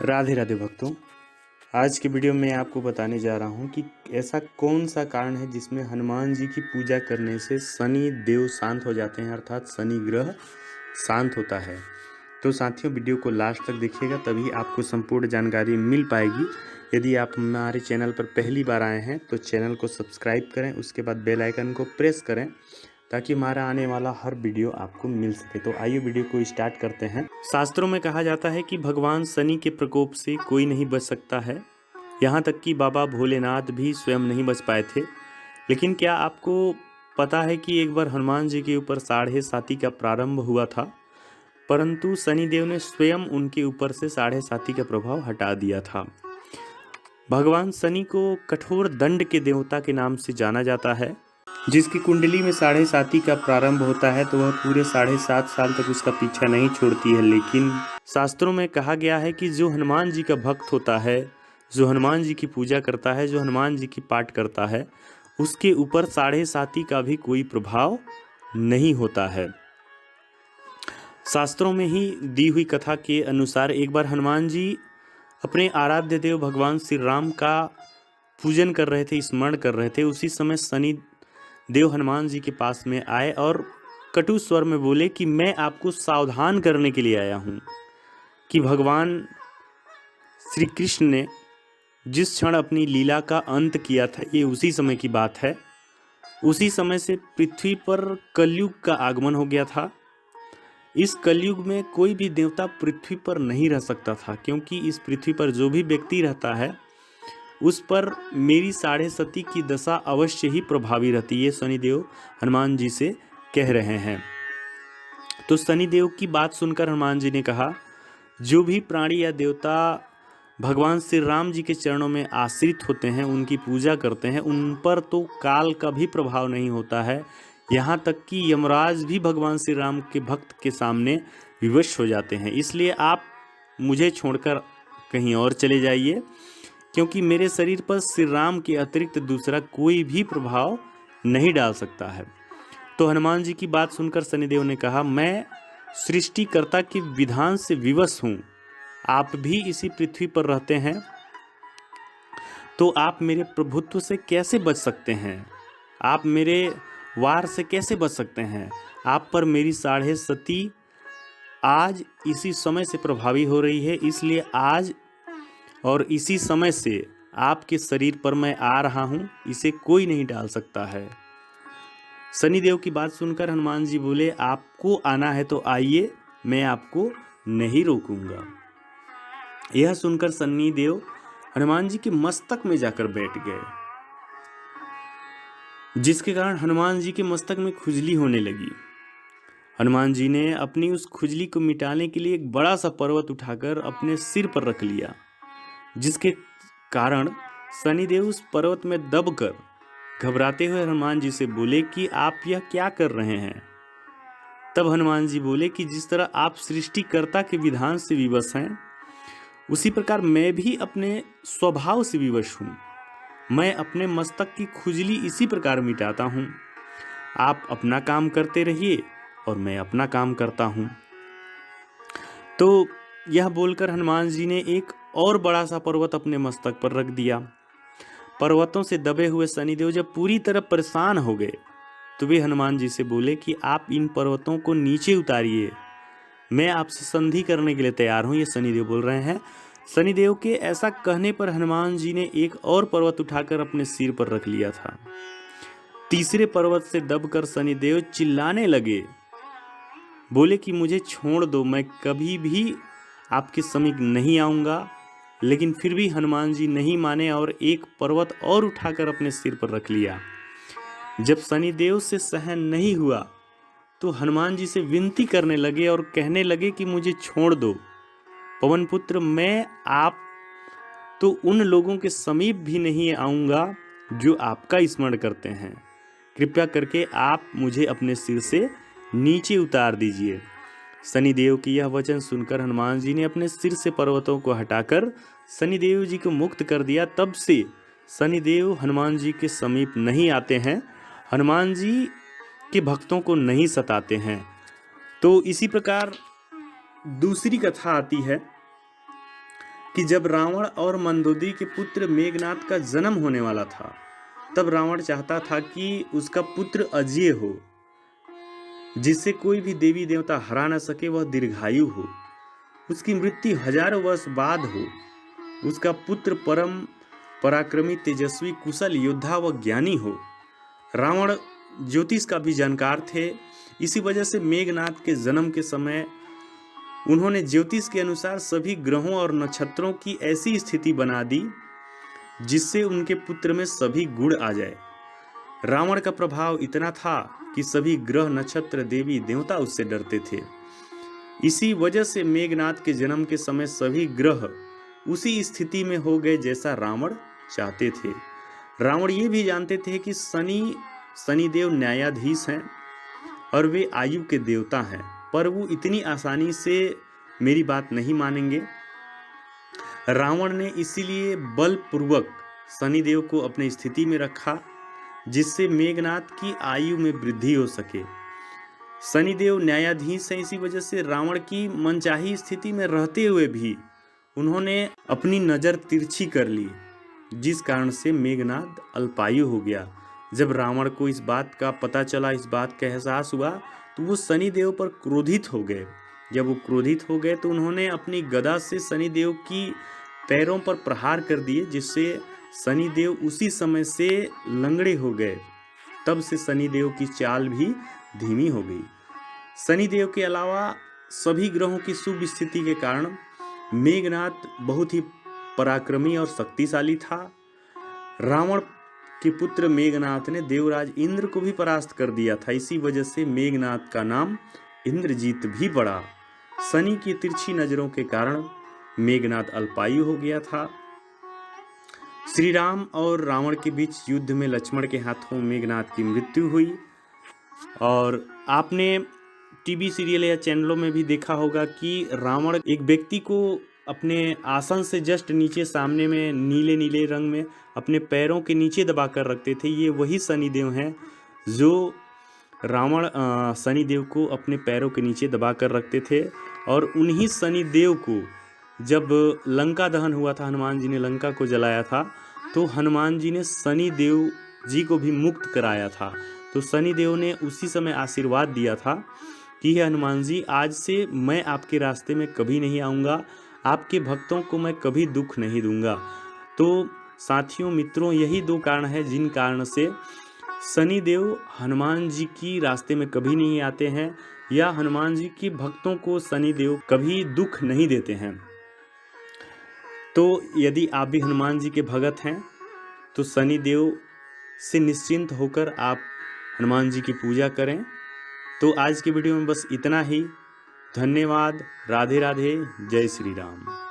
राधे राधे भक्तों। आज के वीडियो में आपको बताने जा रहा हूँ कि ऐसा कौन सा कारण है जिसमें हनुमान जी की पूजा करने से शनि देव शांत हो जाते हैं, अर्थात शनि ग्रह शांत होता है। तो साथियों, वीडियो को लास्ट तक देखिएगा, तभी आपको संपूर्ण जानकारी मिल पाएगी। यदि आप हमारे चैनल पर पहली बार आए हैं तो चैनल को सब्सक्राइब करें, उसके बाद बेल आइकन को प्रेस करें ताकि हमारा आने वाला हर वीडियो आपको मिल सके। तो आइए वीडियो को स्टार्ट करते हैं। शास्त्रों में कहा जाता है कि भगवान शनि के प्रकोप से कोई नहीं बच सकता है, यहाँ तक कि बाबा भोलेनाथ भी स्वयं नहीं बच पाए थे। लेकिन क्या आपको पता है कि एक बार हनुमान जी के ऊपर 7.5 का प्रारंभ हुआ था, परंतु शनिदेव ने स्वयं उनके ऊपर से 7.5 का प्रभाव हटा दिया था। भगवान शनि को कठोर दंड के देवता के नाम से जाना जाता है। जिसकी कुंडली में 7.5 का प्रारंभ होता है तो वह पूरे 7.5 साल तक उसका पीछा नहीं छोड़ती है। लेकिन शास्त्रों में कहा गया है कि जो हनुमान जी का भक्त होता है, जो हनुमान जी की पूजा करता है, जो हनुमान जी की पाठ करता है, उसके ऊपर 7.5 का भी कोई प्रभाव नहीं होता है। शास्त्रों में ही दी हुई कथा के अनुसार एक बार हनुमान जी अपने आराध्य देव भगवान श्री राम का पूजन कर रहे थे, स्मरण कर रहे थे। उसी समय शनि देव हनुमान जी के पास में आए और कटु स्वर में बोले कि मैं आपको सावधान करने के लिए आया हूँ कि भगवान श्री कृष्ण ने जिस क्षण अपनी लीला का अंत किया था, ये उसी समय की बात है। उसी समय से पृथ्वी पर कलयुग का आगमन हो गया था। इस कलयुग में कोई भी देवता पृथ्वी पर नहीं रह सकता था, क्योंकि इस पृथ्वी पर जो भी व्यक्ति रहता है उस पर मेरी 7.5 की दशा अवश्य ही प्रभावी रहती है। ये शनिदेव हनुमान जी से कह रहे हैं। तो शनिदेव की बात सुनकर हनुमान जी ने कहा, जो भी प्राणी या देवता भगवान श्री राम जी के चरणों में आश्रित होते हैं, उनकी पूजा करते हैं, उन पर तो काल का भी प्रभाव नहीं होता है। यहाँ तक कि यमराज भी भगवान श्री राम के भक्त के सामने विवश हो जाते हैं। इसलिए आप मुझे छोड़कर कहीं और चले जाइए, क्योंकि मेरे शरीर पर श्री राम के अतिरिक्त दूसरा कोई भी प्रभाव नहीं डाल सकता है। तो हनुमान जी की बात सुनकर शनिदेव ने कहा, मैं सृष्टिकर्ता के विधान से विवश हूँ। आप भी इसी पृथ्वी पर रहते हैं, तो आप मेरे प्रभुत्व से कैसे बच सकते हैं? आप मेरे वार से कैसे बच सकते हैं? आप पर मेरी 7.5 आज इसी समय से प्रभावी हो रही है, इसलिए आज और इसी समय से आपके शरीर पर मैं आ रहा हूँ, इसे कोई नहीं डाल सकता है। शनिदेव की बात सुनकर हनुमान जी बोले, आपको आना है तो आइए, मैं आपको नहीं रोकूंगा। यह सुनकर शनिदेव हनुमान जी के मस्तक में जाकर बैठ गए, जिसके कारण हनुमान जी के मस्तक में खुजली होने लगी। हनुमान जी ने अपनी उस खुजली को मिटाने के लिए एक बड़ा सा पर्वत उठाकर अपने सिर पर रख लिया, जिसके कारण शनिदेव उस पर्वत में दबकर घबराते हुए हनुमान जी से बोले कि आप यह क्या कर रहे हैं? तब हनुमान जी बोले कि जिस तरह आप सृष्टिकर्ता के विधान से विवश हैं, उसी प्रकार मैं भी अपने स्वभाव से विवश हूँ। मैं अपने मस्तक की खुजली इसी प्रकार मिटाता हूँ। आप अपना काम करते रहिए और मैं अपना काम करता हूँ। तो यह बोलकर हनुमान जी ने एक और बड़ा सा पर्वत अपने मस्तक पर रख दिया। पर्वतों से दबे हुए शनिदेव जब पूरी तरह परेशान हो गए तो वे हनुमान जी से बोले कि आप इन पर्वतों को नीचे उतारिए, मैं आपसे संधि करने के लिए तैयार हूँ। ये शनिदेव बोल रहे हैं। शनिदेव के ऐसा कहने पर हनुमान जी ने एक और पर्वत उठाकर अपने सिर पर रख लिया था। तीसरे पर्वत से दबकर शनिदेव चिल्लाने लगे, बोले कि मुझे छोड़ दो, मैं कभी भी आपके समीप नहीं आऊँगा। लेकिन फिर भी हनुमान जी नहीं माने और एक पर्वत और उठाकर अपने सिर पर रख लिया। जब शनिदेव से सहन नहीं हुआ तो हनुमान जी से विनती करने लगे और कहने लगे कि मुझे छोड़ दो पवन पुत्र, मैं आप तो उन लोगों के समीप भी नहीं आऊँगा जो आपका स्मरण करते हैं। कृपया करके आप मुझे अपने सिर से नीचे उतार दीजिए। शनिदेव की यह वचन सुनकर हनुमान जी ने अपने सिर से पर्वतों को हटाकर शनिदेव जी को मुक्त कर दिया। तब से शनिदेव हनुमान जी के समीप नहीं आते हैं, हनुमान जी के भक्तों को नहीं सताते हैं। तो इसी प्रकार दूसरी कथा आती है कि जब रावण और मंदोदरी के पुत्र मेघनाद का जन्म होने वाला था, तब रावण चाहता था कि उसका पुत्र अजेय हो, जिससे कोई भी देवी देवता हरा न सके, वह दीर्घायु हो, उसकी मृत्यु हजारों वर्ष बाद हो, उसका पुत्र परम पराक्रमी, तेजस्वी, कुशल योद्धा व ज्ञानी हो। रावण ज्योतिष का भी जानकार थे। इसी वजह से मेघनाद के जन्म के समय उन्होंने ज्योतिष के अनुसार सभी ग्रहों और नक्षत्रों की ऐसी स्थिति बना दी जिससे उनके पुत्र में सभी गुण आ जाए। रावण का प्रभाव इतना था कि सभी ग्रह, नक्षत्र, देवी देवता उससे डरते थे। इसी वजह से मेघनाद के जन्म के समय सभी ग्रह उसी स्थिति में हो गए जैसा रावण चाहते थे। रावण ये भी जानते थे कि शनिदेव न्यायाधीश हैं और वे आयु के देवता हैं, पर वो इतनी आसानी से मेरी बात नहीं मानेंगे। रावण ने इसीलिए बलपूर्वक शनिदेव को अपनी स्थिति में रखा जिससे मेघनाद की आयु में वृद्धि हो सके। शनिदेव न्यायाधीश हैं, इसी वजह से रावण की मनचाही स्थिति में रहते हुए भी उन्होंने अपनी नज़र तिरछी कर ली, जिस कारण से मेघनाद अल्पायु हो गया। जब रावण को इस बात का पता चला, इस बात का एहसास हुआ, तो वो शनिदेव पर क्रोधित हो गए। जब वो क्रोधित हो गए तो उन्होंने अपनी गदा से शनिदेव की पैरों पर प्रहार कर दिए, जिससे शनिदेव उसी समय से लंगड़े हो गए। तब से शनिदेव की चाल भी धीमी हो गई। शनिदेव के अलावा सभी ग्रहों की शुभ स्थिति के कारण मेघनाद बहुत ही पराक्रमी और शक्तिशाली था। रावण के पुत्र मेघनाद ने देवराज इंद्र को भी परास्त कर दिया था। इसी वजह से मेघनाद का नाम इंद्रजीत भी पड़ा। शनि की तिरछी नजरों के कारण मेघनाद अल्पायु हो गया था। श्री राम और रावण के बीच युद्ध में लक्ष्मण के हाथों मेघनाद की मृत्यु हुई। और आपने टीवी सीरियल या चैनलों में भी देखा होगा कि रावण एक व्यक्ति को अपने आसन से जस्ट नीचे, सामने में नीले नीले रंग में अपने पैरों के नीचे दबाकर रखते थे। ये वही शनिदेव हैं जो रावण शनिदेव को अपने पैरों के नीचे दबाकर रखते थे। और उन्हीं शनिदेव को जब लंका दहन हुआ था, हनुमान जी ने लंका को जलाया था, तो हनुमान जी ने शनिदेव जी को भी मुक्त कराया था। तो शनिदेव ने उसी समय आशीर्वाद दिया था कि हे हनुमान जी, आज से मैं आपके रास्ते में कभी नहीं आऊँगा, आपके भक्तों को मैं कभी दुख नहीं दूंगा। तो साथियों, मित्रों, यही दो कारण है जिन कारण से शनिदेव हनुमान जी की रास्ते में कभी नहीं आते हैं, या हनुमान जी के भक्तों को शनिदेव कभी दुख नहीं देते हैं। तो यदि आप भी हनुमान जी के भगत हैं तो शनिदेव से निश्चिंत होकर आप हनुमान जी की पूजा करें। तो आज की वीडियो में बस इतना ही। धन्यवाद। राधे राधे। जय श्री राम।